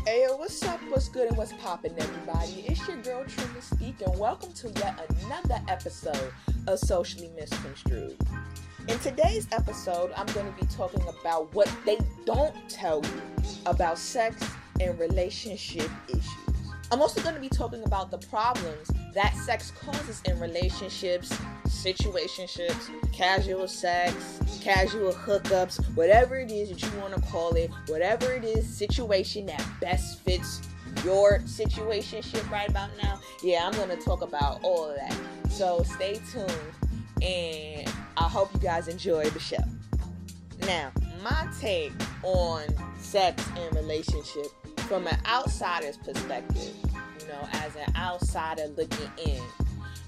Hey, yo, what's up, what's good, and what's poppin', everybody? It's your girl, True Mystique, and welcome to yet another episode of Socially Misconstrued. In today's episode, I'm going to be talking about what they don't tell you about sex and relationship issues. I'm also going to be talking about the problems that sex causes in relationships, situationships, casual sex, casual hookups, whatever it is that you want to call it, whatever it is, situation that best fits your situationship right about now. Yeah, I'm going to talk about all of that. So stay tuned, and I hope you guys enjoy the show. Now, my take on sex and relationship from an outsider's perspective, as an outsider looking in,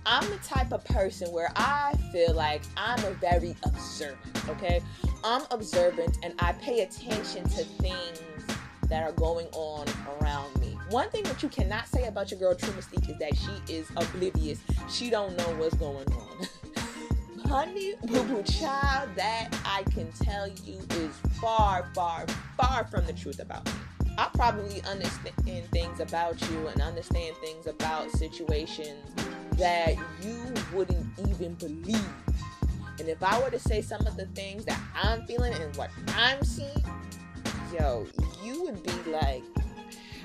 I'm the type of person where I feel like I'm a very observant, okay? I'm observant and I pay attention to things that are going on around me. One thing that you cannot say about your girl True Mystique is that she is oblivious. She don't know what's going on. Honey, boo-boo child, that I can tell you is far, far, far from the truth about me. I probably understand things about you and understand things about situations that you wouldn't even believe. And if I were to say some of the things that I'm feeling and what I'm seeing, yo, you would be like,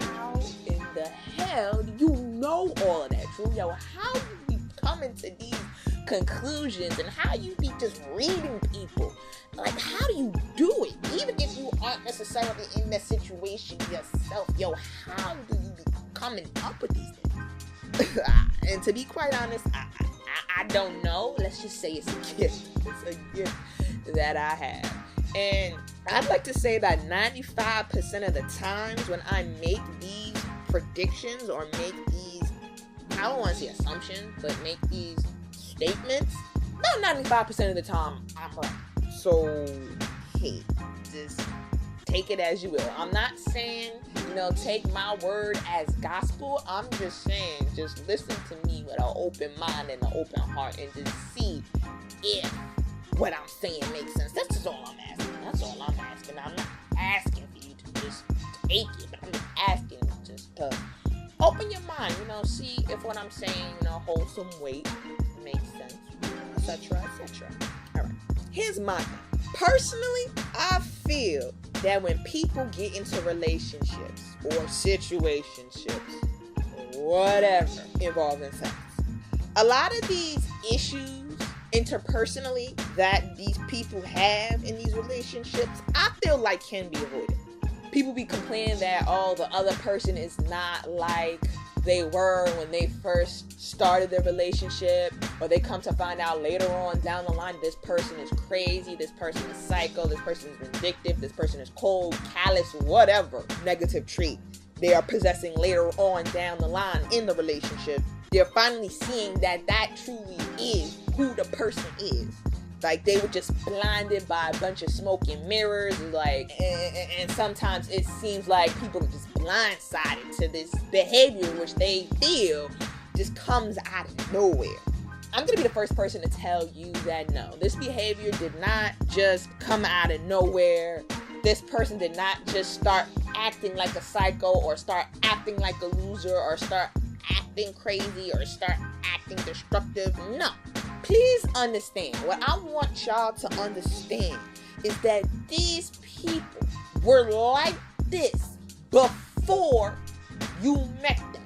how in the hell do you know all of that, True? Yo, how do you come into these conclusions and how you be just reading people? Like, how do you do it? Even if you aren't necessarily in that situation yourself, yo, how do you be coming up with these things? And to be quite honest, I don't know. Let's just say it's a gift. It's a gift that I have. And I'd like to say that 95% of the times when I make these predictions or make these, I don't want to say assumptions, but make these statements, about 95% of the time, I'm right. So, hey, just take it as you will. I'm not saying, take my word as gospel. I'm just saying, just listen to me with an open mind and an open heart and just see if what I'm saying makes sense. That's just all I'm asking. That's all I'm asking. I'm not asking for you to just take it, but I'm just asking just to open your mind, see if what I'm saying, holds some weight, makes sense, etc., etc. All right. Here's my thing. Personally, I feel that when people get into relationships or situationships, whatever, involving sex, a lot of these issues interpersonally that these people have in these relationships, I feel like can be avoided. People be complaining that, the other person is not like they were when they first started their relationship, or they come to find out later on down the line this person is crazy, this person is psycho, this person is vindictive, this person is cold, callous, whatever negative trait they are possessing later on down the line in the relationship. They're finally seeing that truly is who the person is. Like, they were just blinded by a bunch of smoke and mirrors, and sometimes it seems like people are just blindsided to this behavior which they feel just comes out of nowhere. I'm going to be the first person to tell you that no, this behavior did not just come out of nowhere. This person did not just start acting like a psycho or start acting like a loser or start acting crazy or start acting destructive. No. Please understand, what I want y'all to understand is that these people were like this before you met them.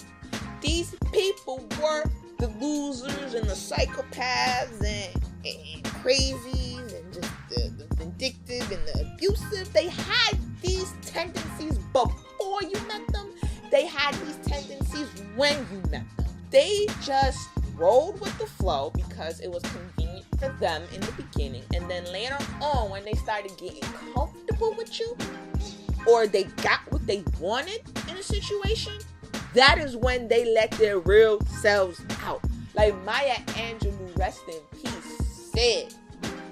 These people were the losers and the psychopaths and crazies and just the vindictive and the abusive. They had these tendencies before you met them. They had these tendencies when you met them. They just rolled with the flow because it was convenient for them in the beginning, and then later on when they started getting comfortable with you or they got what they wanted in a situation, that is when they let their real selves out. Like Maya Angelou, rest in peace, said,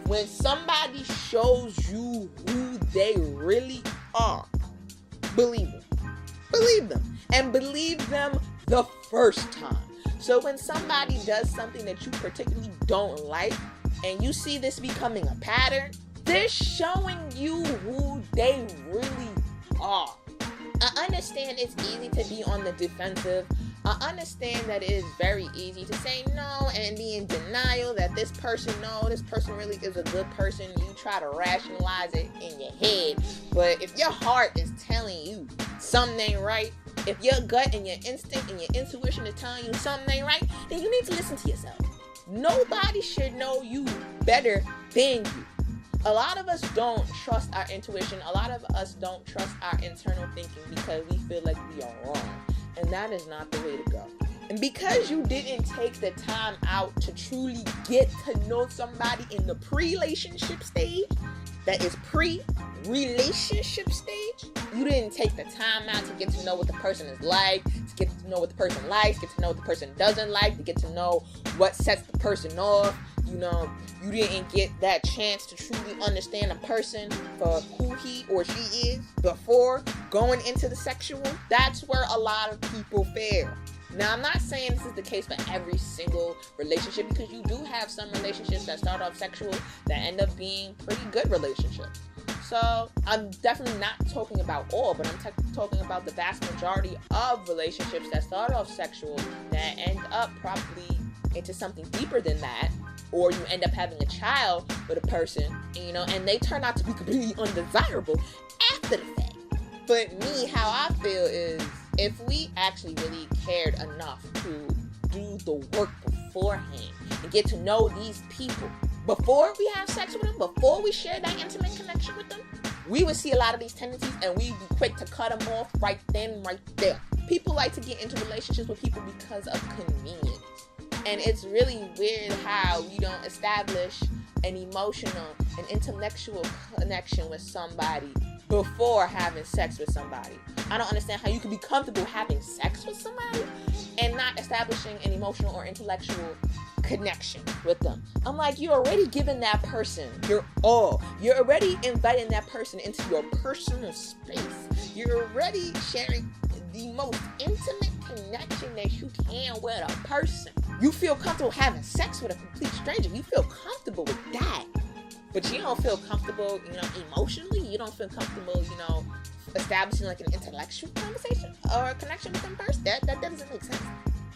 when somebody shows you who they really are, believe them and believe them the first time. So when somebody does something that you particularly don't like, and you see this becoming a pattern, they're showing you who they really are. I understand it's easy to be on the defensive. I understand that it is very easy to say no and be in denial that this person really is a good person. You try to rationalize it in your head. But if your heart is telling you something ain't right, if your gut and your instinct and your intuition is telling you something ain't right, then you need to listen to yourself. Nobody should know you better than you. A lot of us don't trust our intuition. A lot of us don't trust our internal thinking because we feel like we are wrong. And that is not the way to go. And because you didn't take the time out to truly get to know somebody in the pre-relationship stage, that is pre-relationship stage, you didn't take the time out to get to know what the person is like, to get to know what the person likes, get to know what the person doesn't like, to get to know what sets the person off. You didn't get that chance to truly understand a person for who he or she is before going into the sexual. That's where a lot of people fail. Now, I'm not saying this is the case for every single relationship, because you do have some relationships that start off sexual that end up being pretty good relationships. So I'm definitely not talking about all, but I'm talking about the vast majority of relationships that start off sexual that end up probably into something deeper than that. Or you end up having a child with a person, and they turn out to be completely undesirable after the fact. But me, how I feel is, if we actually really cared enough to do the work beforehand and get to know these people before we have sex with them, before we share that intimate connection with them, we would see a lot of these tendencies and we'd be quick to cut them off right then, right there. People like to get into relationships with people because of convenience. And it's really weird how you don't establish an emotional and intellectual connection with somebody before having sex with somebody. I don't understand how you can be comfortable having sex with somebody and not establishing an emotional or intellectual connection with them. I'm like, you're already giving that person your all. You're already inviting that person into your personal space. You're already sharing the most intimate connection that you can with a person. You feel comfortable having sex with a complete stranger. You feel comfortable with that. But you don't feel comfortable, emotionally. You don't feel comfortable, establishing like an intellectual conversation or a connection with them first. That doesn't make sense.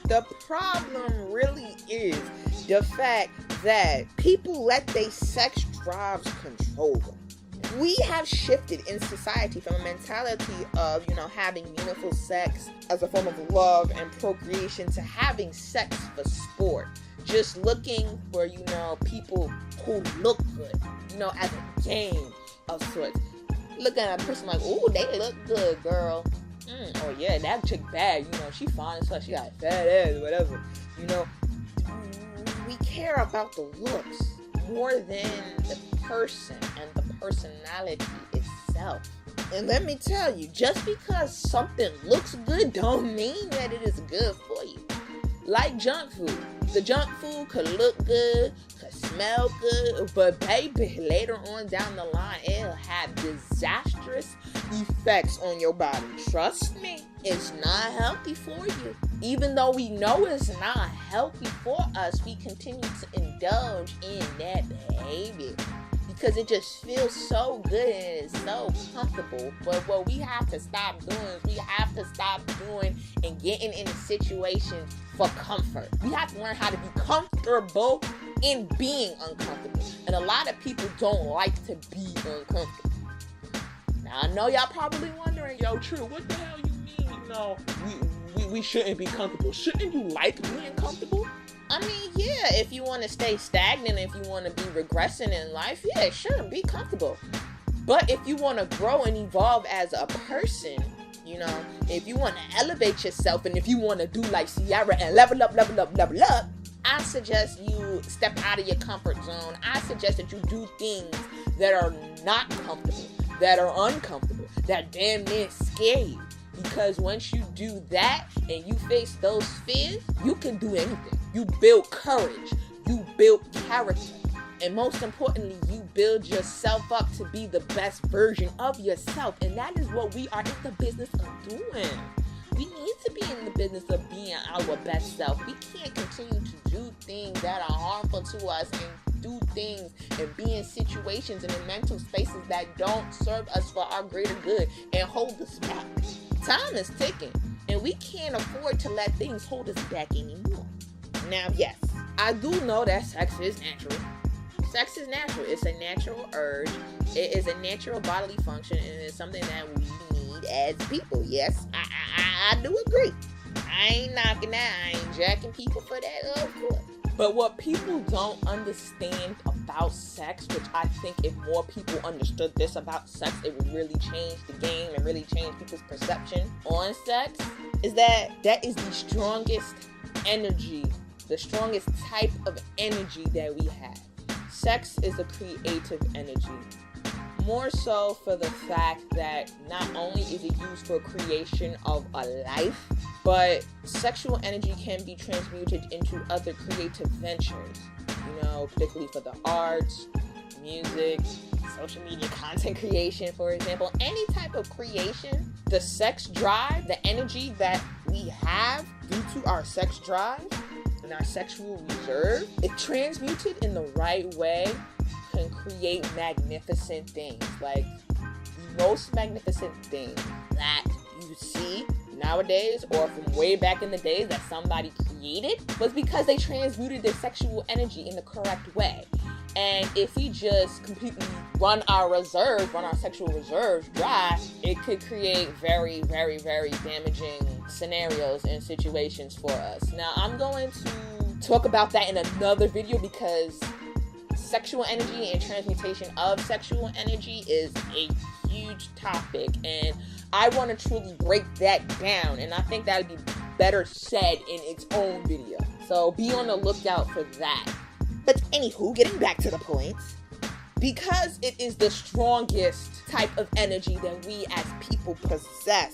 The problem really is the fact that people let their sex drives control them. We have shifted in society from a mentality of, having meaningful sex as a form of love and procreation to having sex for sport. Just looking for, people who look good, as a game of sorts. Looking at a person like, ooh, they look good, girl. Oh yeah, that chick bad, she fine as fuck, she got fat ass, whatever. We care about the looks more than the person and the personality itself. And let me tell you, just because something looks good don't mean that it is good for you. Like junk food. The junk food could look good, could smell good, but baby, later on down the line, it'll have disastrous effects on your body. Trust me, it's not healthy for you. Even though we know it's not healthy for us, we continue to indulge in that behavior because it just feels so good and it's so comfortable. But what we have to stop doing is we have to stop doing and getting into situations for comfort. We have to learn how to be comfortable in being uncomfortable. And a lot of people don't like to be uncomfortable. Now, I know y'all probably wondering, yo, True, what the hell you mean, we shouldn't be comfortable? Shouldn't you like being comfortable? I mean, yeah, if you want to stay stagnant, if you want to be regressing in life, yeah, sure, be comfortable. But if you want to grow and evolve as a person, if you want to elevate yourself and if you want to do like Sierra and level up, I suggest you step out of your comfort zone. I suggest that you do things that are not comfortable, that are uncomfortable, that damn near scare you. Because once you do that and you face those fears, you can do anything. You build courage. You build character. And most importantly, you build yourself up to be the best version of yourself. And that is what we are in the business of doing. We need to be in the business of being our best self. We can't continue to do things that are harmful to us and do things and be in situations and in mental spaces that don't serve us for our greater good and hold us back. Time is ticking, and we can't afford to let things hold us back anymore. Now, yes, I do know that sex is natural. Sex is natural. It's a natural urge. It is a natural bodily function, and it's something that we need as people. Yes, I do agree. I ain't knocking that. I ain't jacking people for that, of course. But what people don't understand about sex, which I think if more people understood this about sex, it would really change the game and really change people's perception on sex, is that is the strongest energy, the strongest type of energy that we have. Sex is a creative energy. More so for the fact that not only is it used for creation of a life, but sexual energy can be transmuted into other creative ventures, particularly for the arts, music, social media content creation, for example. Any type of creation, the sex drive, the energy that we have due to our sex drive and our sexual reserve, if transmuted in the right way, can create magnificent things. Like the most magnificent thing that you see nowadays, or from way back in the days that somebody created, was because they transmuted their sexual energy in the correct way. And if we just completely run our sexual reserves dry, it could create very, very, very damaging scenarios and situations for us. Now, I'm going to talk about that in another video, because sexual energy and transmutation of sexual energy is a huge topic, and I want to truly break that down, and I think that would be better said in its own video. So be on the lookout for that. But anywho, getting back to the point, because it is the strongest type of energy that we as people possess,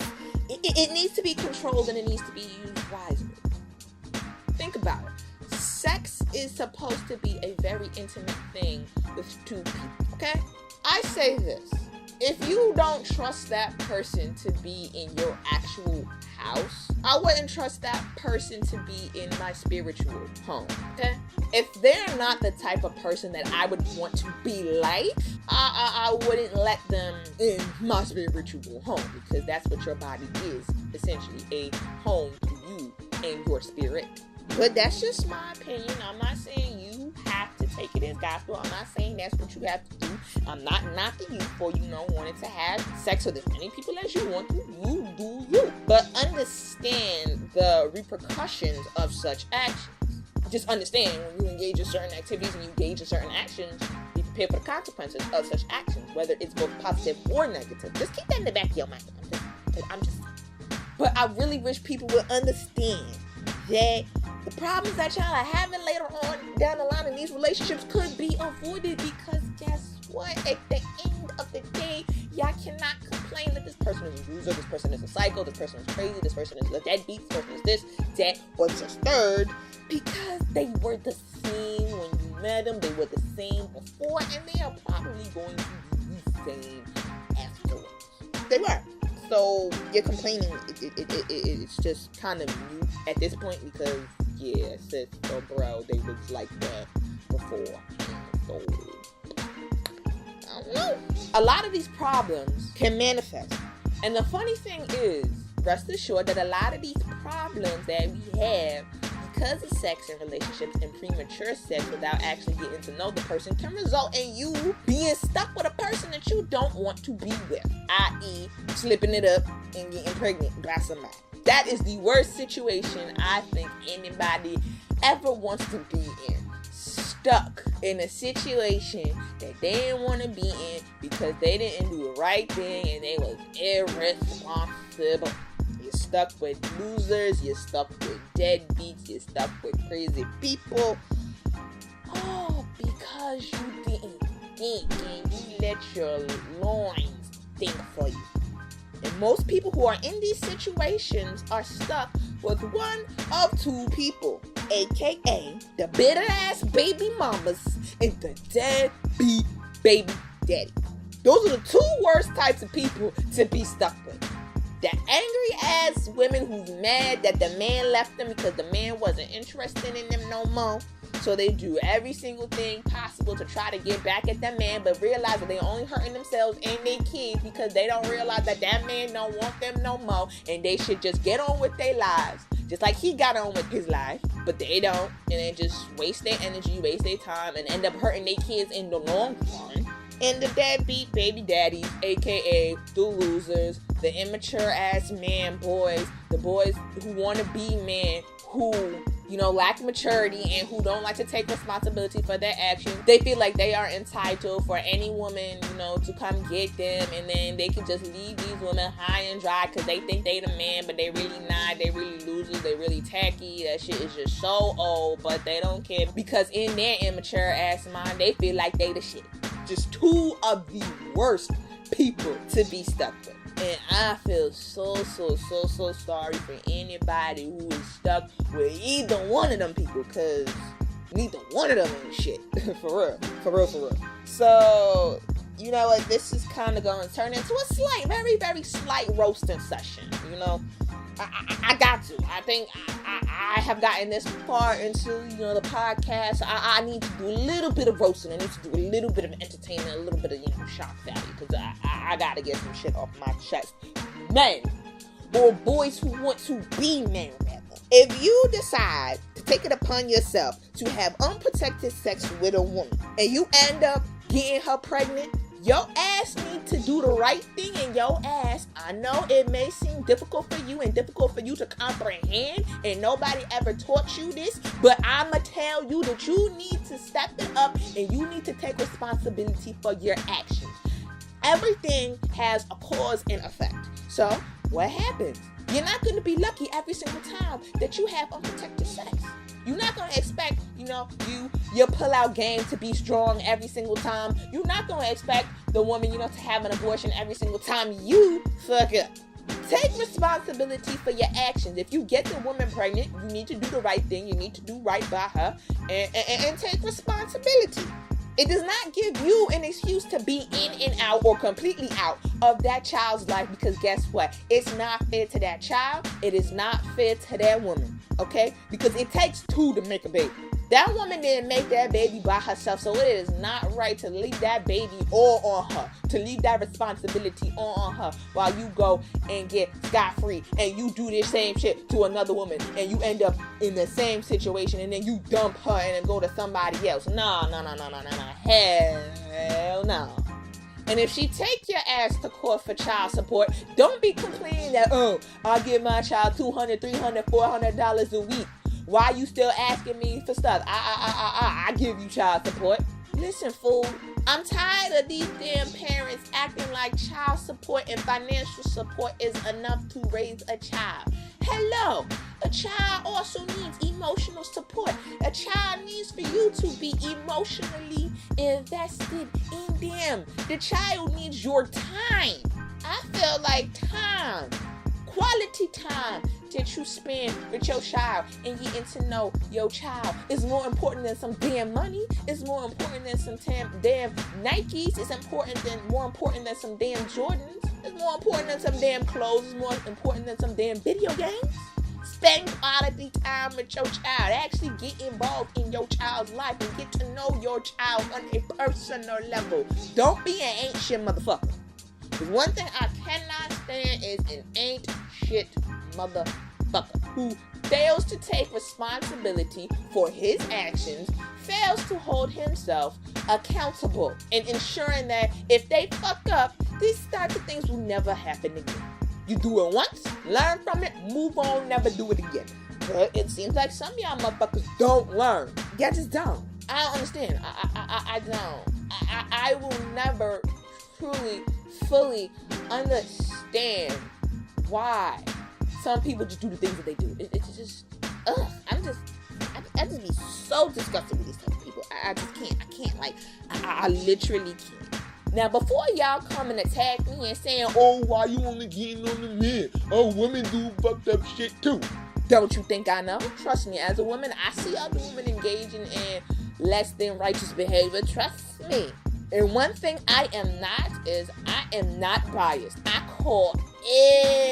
it needs to be controlled and it needs to be used wisely. Think about it. Sex is supposed to be a very intimate thing with two people, okay? I say this. If you don't trust that person to be in your actual house, I wouldn't trust that person to be in my spiritual home, okay? If they're not the type of person that I would want to be like, I wouldn't let them in my spiritual home, because that's what your body is, essentially, a home to you and your spirit. But that's just my opinion. I'm not saying you have to take it as gospel. I'm not saying that's what you have to do. I'm not knocking you for, wanting to have sex with as many people as you want to. You do you. But understand the repercussions of such actions. Just understand, when you engage in certain activities and you engage in certain actions, be prepared for the consequences of such actions, whether it's both positive or negative. Just keep that in the back of your mind. But I really wish people would understand that the problems that y'all are having later on down the line in these relationships could be avoided, because guess what? At the end of the day, y'all cannot complain that this person is a loser, this person is a psycho, this person is crazy, this person is a deadbeat, this person is this, that, or just third, because they were the same when you met them, they were the same before, and they are probably going to be the same afterwards. They were. So you're complaining, it's just kind of mute at this point, because yeah, sis or bro, they was like that before. So I don't know. A lot of these problems can manifest. And the funny thing is, rest assured that a lot of these problems that we have because of sex and relationships and premature sex without actually getting to know the person can result in you being stuck with a person that you don't want to be with, i.e. slipping it up and getting pregnant by somebody. That is the worst situation I think anybody ever wants to be in. Stuck in a situation that they didn't want to be in because they didn't do the right thing and they was irresponsible. You're stuck with losers, you're stuck with deadbeats, you're stuck with crazy people. Oh, because you didn't think and you let your loins think for you. And most people who are in these situations are stuck with one of two people, aka the bitter ass baby mamas and the deadbeat baby daddy. Those are the two worst types of people to be stuck with. The angry ass women who's mad that the man left them because the man wasn't interested in them no more. So So they do every single thing possible to try to get back at that man, but realize that they're only hurting themselves and their kids because they don't realize that that man don't want them no more, and they should just get on with their lives. Just like he got on with his life, but they don't, and they just waste their energy, waste their time, and end up hurting their kids in the long run. And the deadbeat baby daddies, aka the losers, the immature ass man boys, the boys who want to be men, who, lack maturity and who don't like to take responsibility for their actions. They feel like they are entitled for any woman, to come get them, and then they can just leave these women high and dry because they think they the man, but they really not. They really losers. They really tacky. That shit is just so old, but they don't care because in their immature ass mind, they feel like they the shit. Just two of the worst people to be stuck with. And I feel so sorry for anybody who is stuck with either one of them people, because neither one of them ain't shit. For real. So, you know what? This is kind of going to turn into a slight, very, very slight roasting session. I got to. I think I have gotten this far into, the podcast. I need to do a little bit of roasting. I need to do a little bit of entertainment, a little bit of, shock value, because I got to get some shit off my chest. Men, or boys who want to be men, rather. If you decide to take it upon yourself to have unprotected sex with a woman, and you end up getting her pregnant, your ass need to do the right thing, and your ass, I know it may seem difficult for you and difficult for you to comprehend, and nobody ever taught you this, but I'ma tell you that you need to step it up and you need to take responsibility for your actions. Everything has a cause and effect. So, what happens? You're not going to be lucky every single time that you have unprotected sex. You're not going to expect, your pull-out game to be strong every single time. You're not going to expect the woman, to have an abortion every single time you fuck up. Take responsibility for your actions. If you get the woman pregnant, you need to do the right thing. You need to do right by her and take responsibility. It does not give you an excuse to be in and out or completely out of that child's life, because guess what? It's not fair to that child. It is not fair to that woman, okay? Because it takes two to make a baby. That woman didn't make that baby by herself, so it is not right to leave that baby all on her, to leave that responsibility all on her while you go and get scot-free and you do this same shit to another woman and you end up in the same situation and then you dump her and then go to somebody else. No. Hell no. And if she take your ass to court for child support, don't be complaining that, I'll give my child $200, $300, $400 a week. Why you still asking me for stuff? I give you child support. Listen, fool, I'm tired of these damn parents acting like child support and financial support is enough to raise a child. Hello, a child also needs emotional support. A child needs for you to be emotionally invested in them. The child needs your time. I feel like time, quality time that you spend with your child and getting to know your child is more important than some damn money. It's more important than some damn Nikes. It's more important than some damn Jordans. It's more important than some damn clothes. It's more important than some damn video games. Spend quality time with your child. Actually get involved in your child's life and get to know your child on a personal level. Don't be an ain't shit motherfucker. Because one thing I cannot stand is an ain't shit motherfucker who fails to take responsibility for his actions, fails to hold himself accountable, and ensuring that if they fuck up, these types of things will never happen again. You do it once, learn from it, move on, never do it again. But it seems like some of y'all motherfuckers don't learn. Y'all just don't. I don't understand. I don't. I will never truly, fully understand why some people just do the things that they do. It's just, I just be so disgusted with these type of people. I just can't. I literally can't. Now, before y'all come and attack me and saying, why you only getting on the men? Women do fucked up shit too. Don't you think I know? Trust me, as a woman, I see other women engaging in less than righteous behavior. Trust me. And one thing I am not biased. I call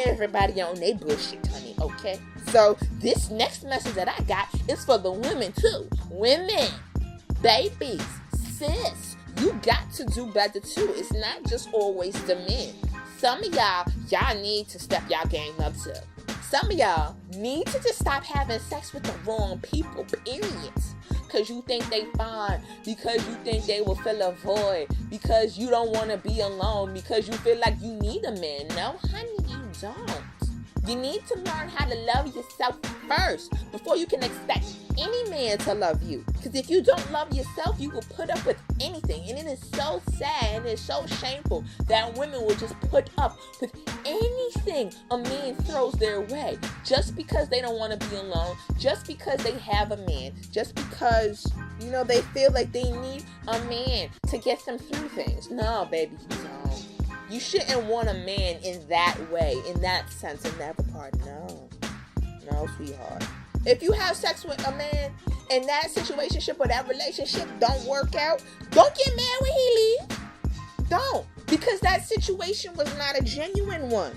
everybody on their bullshit, honey, okay? So this next message that I got is for the women too. Women, babies, sis, you got to do better too. It's not just always the men. Some of y'all need to step y'all game up too. Some of y'all need to just stop having sex with the wrong people, period. Because you think they fine, because you think they will fill a void, because you don't want to be alone, because you feel like you need a man. No, honey, you don't. You need to learn how to love yourself first before you can expect any man to love you. Because if you don't love yourself, you will put up with anything. And it is so sad and it's so shameful that women will just put up with anything a man throws their way just because they don't want to be alone, just because they have a man, just because, they feel like they need a man to get them through things. No, baby, you don't. You shouldn't want a man in that way, in that sense, in that regard. No, sweetheart. If you have sex with a man and that situationship or that relationship don't work out, don't get mad when he leaves. Don't. Because that situation was not a genuine one.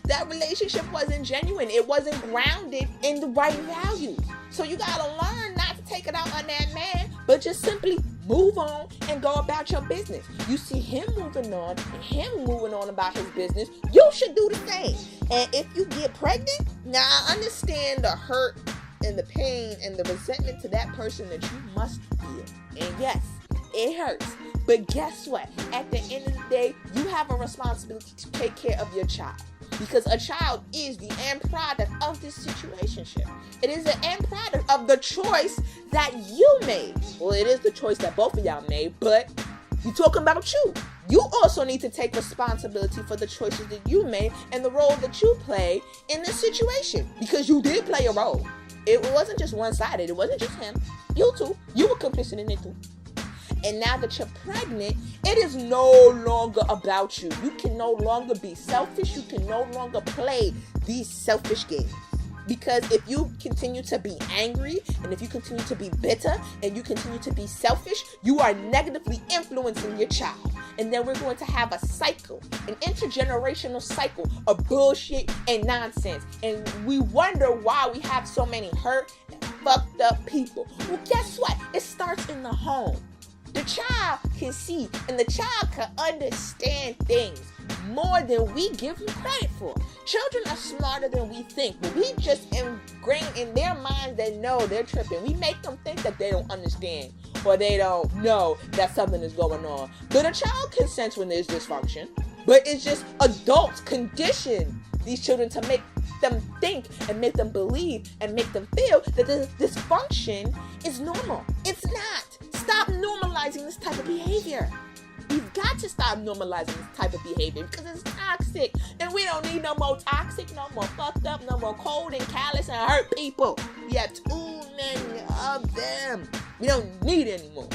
That relationship wasn't genuine. It wasn't grounded in the right values. So you gotta learn not to take it out on that man, but just simply move on and go about your business. You see him moving on and him moving on about his business, you should do the same. And if you get pregnant, now I understand the hurt and the pain and the resentment to that person that you must feel. And yes, it hurts. But guess what? At the end of the day, you have a responsibility to take care of your child. Because a child is the end product of this situationship. It is the end product of the choice that you made. Well, it is the choice that both of y'all made, but you're talking about you. You also need to take responsibility for the choices that you made and the role that you played in this situation. Because you did play a role. It wasn't just one-sided. It wasn't just him. You too. You were complicit in it too. And now that you're pregnant, it is no longer about you. You can no longer be selfish. You can no longer play these selfish games. Because if you continue to be angry, and if you continue to be bitter, and you continue to be selfish, you are negatively influencing your child. And then we're going to have a cycle, an intergenerational cycle of bullshit and nonsense. And we wonder why we have so many hurt and fucked up people. Well, guess what? It starts in the home. The child can see and the child can understand things more than we give them credit for. Children are smarter than we think, but we just ingrain in their minds that no, they're tripping. We make them think that they don't understand or they don't know that something is going on. But a child can sense when there's dysfunction, but it's just adults condition these children to make them think and make them believe and make them feel that this dysfunction is normal. It's not. Stop normalizing this type of behavior. We've got to stop normalizing this type of behavior because it's toxic. And we don't need no more toxic, no more fucked up, no more cold and callous and hurt people. We have too many of them. We don't need any more.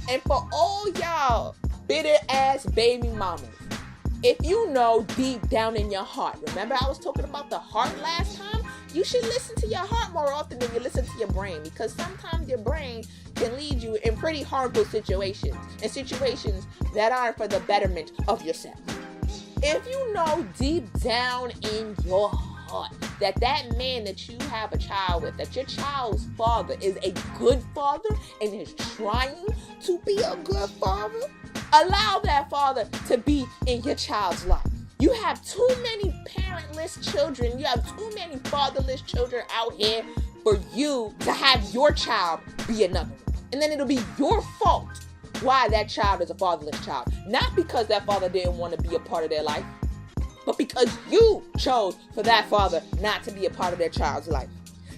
And for all y'all bitter ass baby mamas, if you know deep down in your heart, remember I was talking about the heart last time? You should listen to your heart more often than you listen to your brain, because sometimes your brain can lead you in pretty harmful situations, and situations that aren't for the betterment of yourself. If you know deep down in your heart that that man that you have a child with, that your child's father is a good father and is trying to be a good father, allow that father to be in your child's life. You have too many parentless children. You have too many fatherless children out here for you to have your child be another one. And then it'll be your fault why that child is a fatherless child. Not because that father didn't want to be a part of their life, but because you chose for that father not to be a part of their child's life.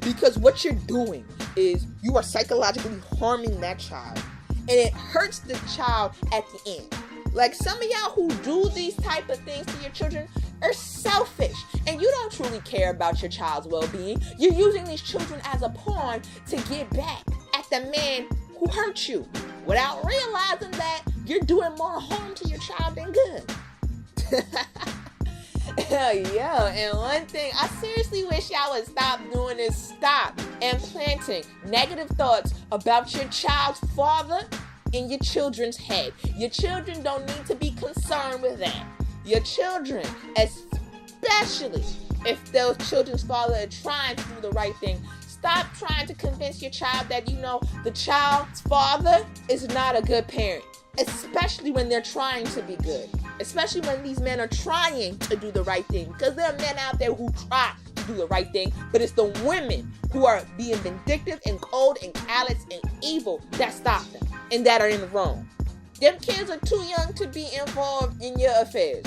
Because what you're doing is you are psychologically harming that child. And it hurts the child at the end. Like some of y'all who do these type of things to your children are selfish. And you don't truly care about your child's well-being. You're using these children as a pawn to get back at the man who hurt you, without realizing that you're doing more harm to your child than good. Yeah, and one thing, I seriously wish y'all would stop doing is stop implanting negative thoughts about your child's father in your children's head. Your children don't need to be concerned with that. Your children, especially if those children's father are trying to do the right thing. Stop trying to convince your child that, the child's father is not a good parent, especially when they're trying to be good, especially when these men are trying to do the right thing, because there are men out there who try to do the right thing, but it's the women who are being vindictive and cold and callous and evil that stop them and that are in the wrong. Them kids are too young to be involved in your affairs.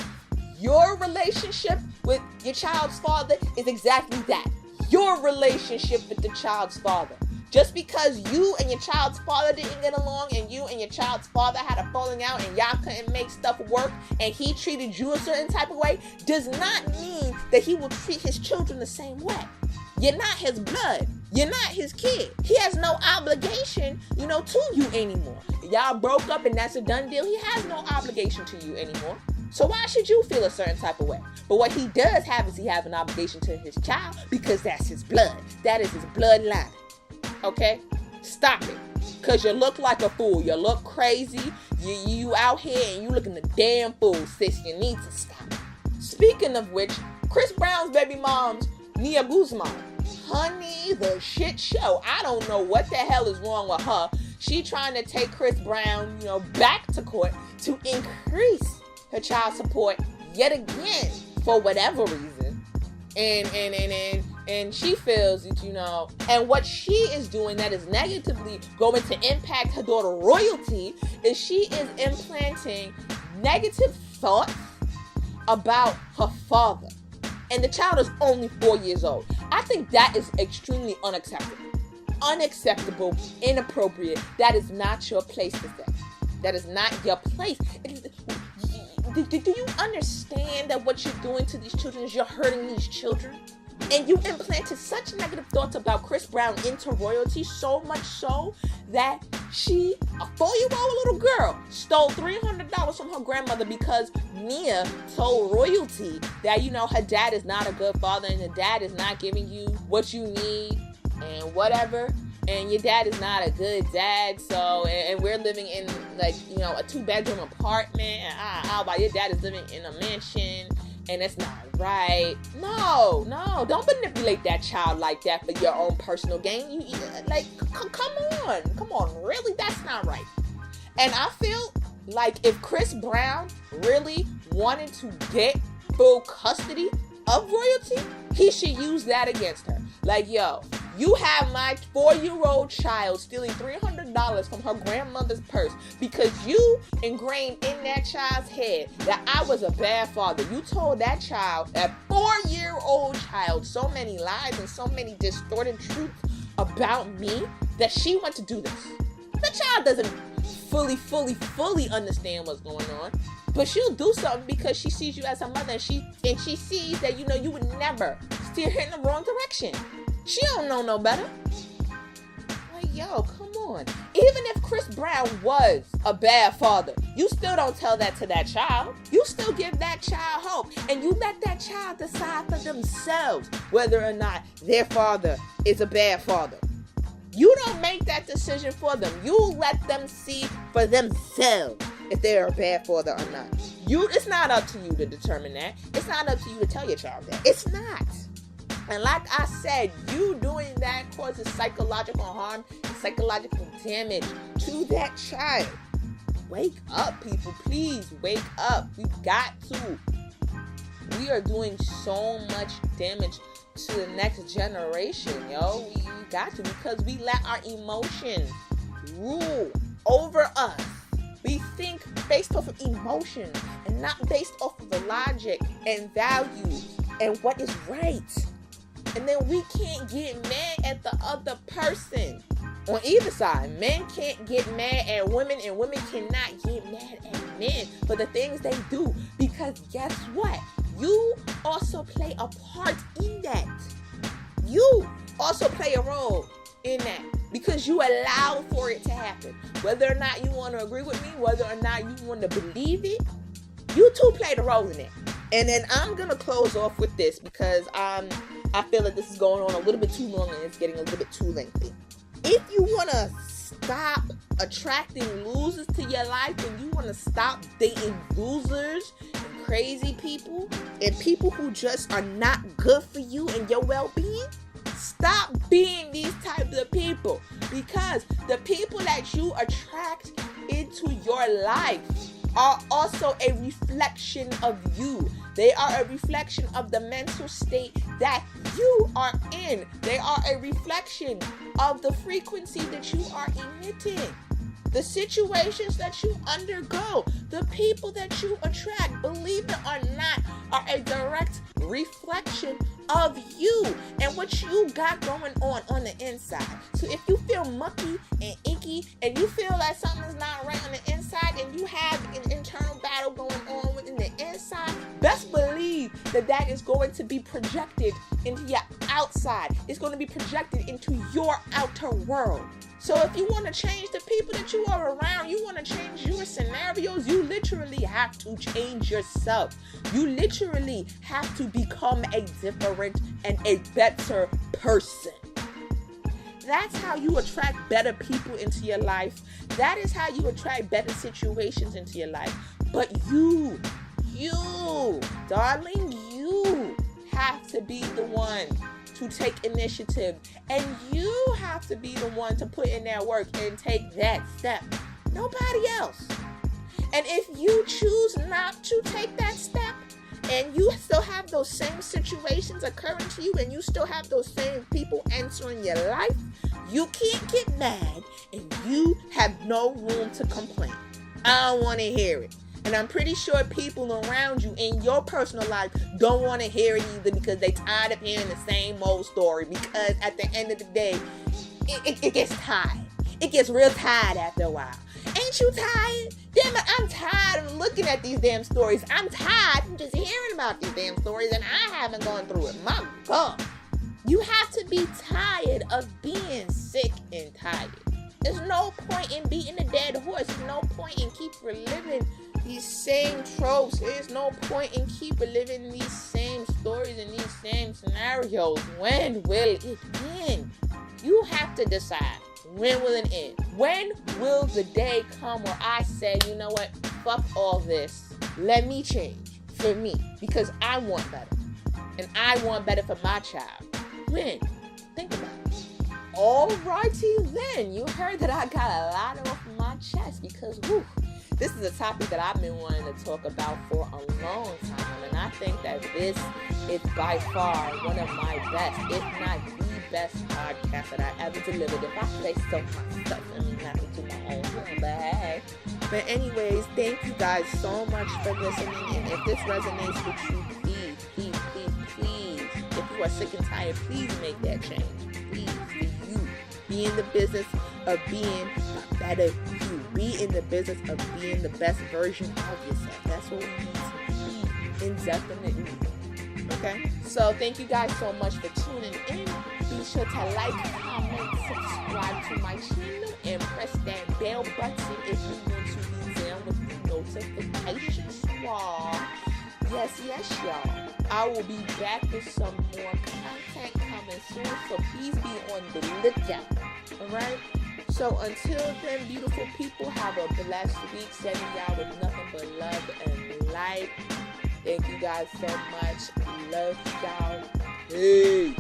Your relationship with your child's father is exactly that. Your relationship with the child's father. Just because you and your child's father didn't get along and you and your child's father had a falling out and y'all couldn't make stuff work and he treated you a certain type of way does not mean that he will treat his children the same way. You're not his blood. You're not his kid. He has no obligation, to you anymore. Y'all broke up and that's a done deal. He has no obligation to you anymore. So why should you feel a certain type of way? But what he does have is he have an obligation to his child because that's his blood. That is his bloodline. Okay? Stop it. Because you look like a fool. You look crazy. You out here and you looking a damn fool, sis. You need to stop. Speaking of which, Chris Brown's baby mom's Nia Guzman. Honey, the shit show. I don't know what the hell is wrong with her. She trying to take Chris Brown, back to court to increase her child support yet again for whatever reason. And she feels that, and what she is doing that is negatively going to impact her daughter royalty is she is implanting negative thoughts about her father. And the child is only 4 years old. I think that is extremely unacceptable. Unacceptable, inappropriate. That is not your place to say. That is not your place. Do you understand that what you're doing to these children is you're hurting these children? And you implanted such negative thoughts about Chris Brown into royalty, so much so that she, a 4-year-old little girl, stole $300 from her grandmother because Nia told royalty that, her dad is not a good father and the dad is not giving you what you need and whatever. And your dad is not a good dad, so, and we're living in, a 2-bedroom apartment, and while your dad is living in a mansion, and it's not right. No, don't manipulate that child like that for your own personal gain. Come on, really? That's not right. And I feel like if Chris Brown really wanted to get full custody of royalty, he should use that against her. You have my 4-year-old child stealing $300 from her grandmother's purse because you ingrained in that child's head that I was a bad father. You told that child, that 4-year-old child, so many lies and so many distorted truths about me that she went to do this. The child doesn't fully understand what's going on, but she'll do something because she sees you as her mother and she sees that, you would never steer her in the wrong direction. She don't know no better. Come on. Even if Chris Brown was a bad father, you still don't tell that to that child. You still give that child hope. And you let that child decide for themselves whether or not their father is a bad father. You don't make that decision for them. You let them see for themselves if they're a bad father or not. It's not up to you to determine that. It's not up to you to tell your child that. It's not. And like I said, you doing that causes psychological harm and psychological damage to that child. Wake up, people. Please wake up. We've got to. We are doing so much damage to the next generation, yo. We got to, because we let our emotions rule over us. We think based off of emotion and not based off of the logic and values and what is right. And then we can't get mad at the other person. On either side, men can't get mad at women and women cannot get mad at men for the things they do. Because guess what? You also play a part in that. You also play a role in that because you allow for it to happen. Whether or not you want to agree with me, whether or not you want to believe it, you too play the role in it. And then I'm going to close off with this because I feel like this is going on a little bit too long and it's getting a little bit too lengthy. If you want to stop attracting losers to your life and you want to stop dating losers and crazy people and people who just are not good for you and your well-being, stop being these types of people, because the people that you attract into your life are also a reflection of you. They are a reflection of the mental state that you are in. They are a reflection of the frequency that you are emitting. The situations that you undergo, the people that you attract, believe it or not, are a direct reflection of you and what you got going on the inside. So if you feel mucky and icky and you feel like something's not right on the inside and you have an internal battle going on within the inside, best believe that is going to be projected into your outside. It's going to be projected into your outer world. So if you want to change the people that you are around, you want to change your scenarios, you literally have to change yourself. You literally have to become a different and a better person. That's how you attract better people into your life. That is how you attract better situations into your life. But you, darling, you have to be the one to take initiative, and you have to be the one to put in that work and take that step. Nobody else. And if you choose not to take that step, and you still have those same situations occurring to you, and you still have those same people entering your life, you can't get mad, and you have no room to complain. I don't want to hear it. And I'm pretty sure people around you in your personal life don't want to hear it either, because they tired of hearing the same old story. Because at the end of the day, it gets tired. It gets real tired after a while. Ain't you tired? Damn it, I'm tired of looking at these damn stories. I'm tired of just hearing about these damn stories, and I haven't gone through it. My God. You have to be tired of being sick and tired. There's no point in beating a dead horse. There's no point in keep reliving these same tropes. There's no point in keep reliving these same stories and these same scenarios. When will it end? You have to decide. When will it end? When will the day come where I say, you know what? Fuck all this. Let me change for me, because I want better. And I want better for my child. When? Think about it. Alrighty then. You heard that I got a lot off my chest, because this is a topic that I've been wanting to talk about for a long time. And I think that this is by far one of my best, if not the best podcast that I ever delivered. If I say so myself, I mean, not to my own thing, but hey. But anyways, thank you guys so much for listening. And if this resonates with you, please, if you are sick and tired, please make that change. Please, for you. Be in the business of being a better you. Be in the business of being the best version of yourself. That's what we need to be indefinitely. Okay? So thank you guys so much for tuning in. Be sure to like, comment, subscribe to my channel, and press that bell button if you want to be down with the notification squad. Yes, y'all. I will be back with some more content coming soon, so please be on the lookout. Alright? So until then, beautiful people, have a blessed week. Sending y'all with nothing but love and light. Thank you guys so much. Love y'all. Peace.